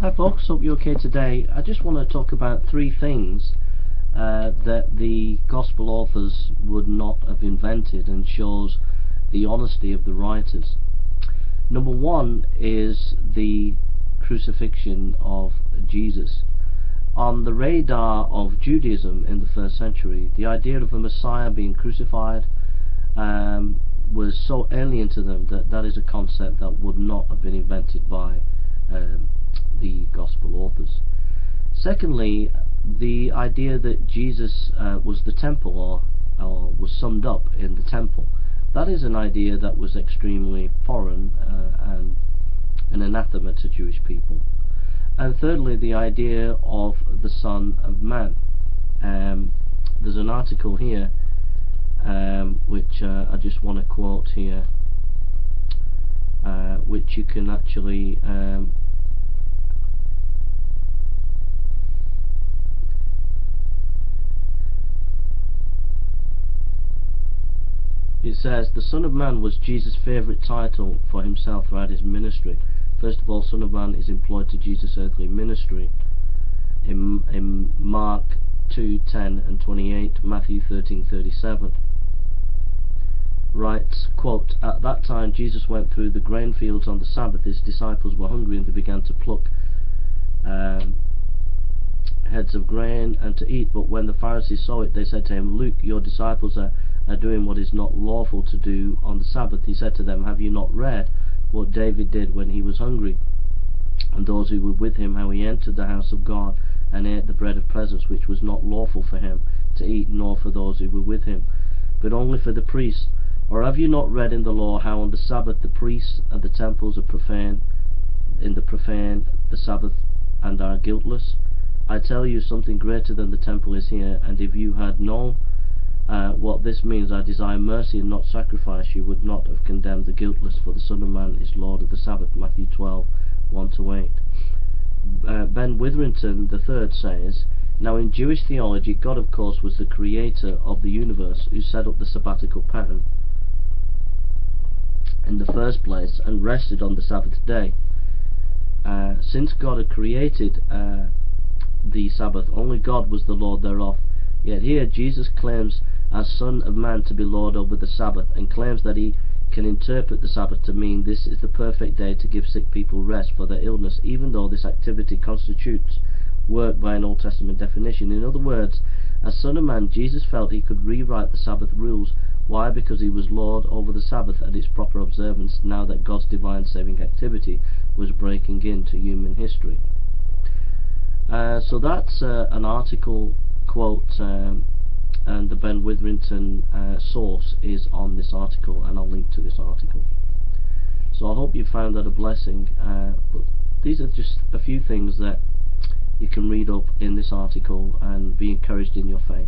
Hi folks, hope you're okay today. I just want to talk about three things that the Gospel authors would not have invented, and shows the honesty of the writers. Number one is the crucifixion of Jesus. On the radar of Judaism in the first century, the idea of a Messiah being crucified was so alien to them that that is a concept that would not have been invented by the Gospel authors. Secondly, the idea that Jesus was the temple, or was summed up in the temple. That is an idea that was extremely foreign and an anathema to Jewish people. And thirdly, the idea of the Son of Man. There's an article here which I just want to quote here, which you can actually it says, the Son of Man was Jesus' favourite title for himself throughout his ministry. First of all, Son of Man is employed to Jesus' earthly ministry in Mark 2:10 and 28, Matthew 13:37. Writes, quote, at that time Jesus went through the grain fields on the Sabbath. His disciples were hungry and they began to pluck heads of grain and to eat. But when the Pharisees saw it, they said to him, look, your disciples are doing what is not lawful to do on the Sabbath. He said to them, have you not read what David did when he was hungry, and those who were with him, how he entered the house of God and ate the bread of presence, which was not lawful for him to eat, nor for those who were with him, but only for the priests? Or have you not read in the law how on the Sabbath the priests and the temples are profane, the Sabbath, and are guiltless? I tell you, something greater than the temple is here, and if you had known what this means, I desire mercy and not sacrifice, you would not have condemned the guiltless, for the Son of Man is Lord of the Sabbath. Matthew 12:1-8. Ben Witherington III says, now in Jewish theology, God of course was the creator of the universe, who set up the sabbatical pattern in the first place and rested on the Sabbath day. Since God had created the Sabbath, only God was the Lord thereof. Yet here Jesus claims as Son of Man to be Lord over the Sabbath, and claims that he can interpret the Sabbath to mean this is the perfect day to give sick people rest for their illness, even though this activity constitutes work by an Old Testament definition. In other words, as Son of Man, Jesus felt he could rewrite the Sabbath rules. Why? Because he was Lord over the Sabbath and its proper observance, now that God's divine saving activity was breaking into human history. So that's an article quote, and the Ben Witherington source is on this article, and I'll link to this article. So I hope you found that a blessing. But these are just a few things that you can read up in this article and be encouraged in your faith.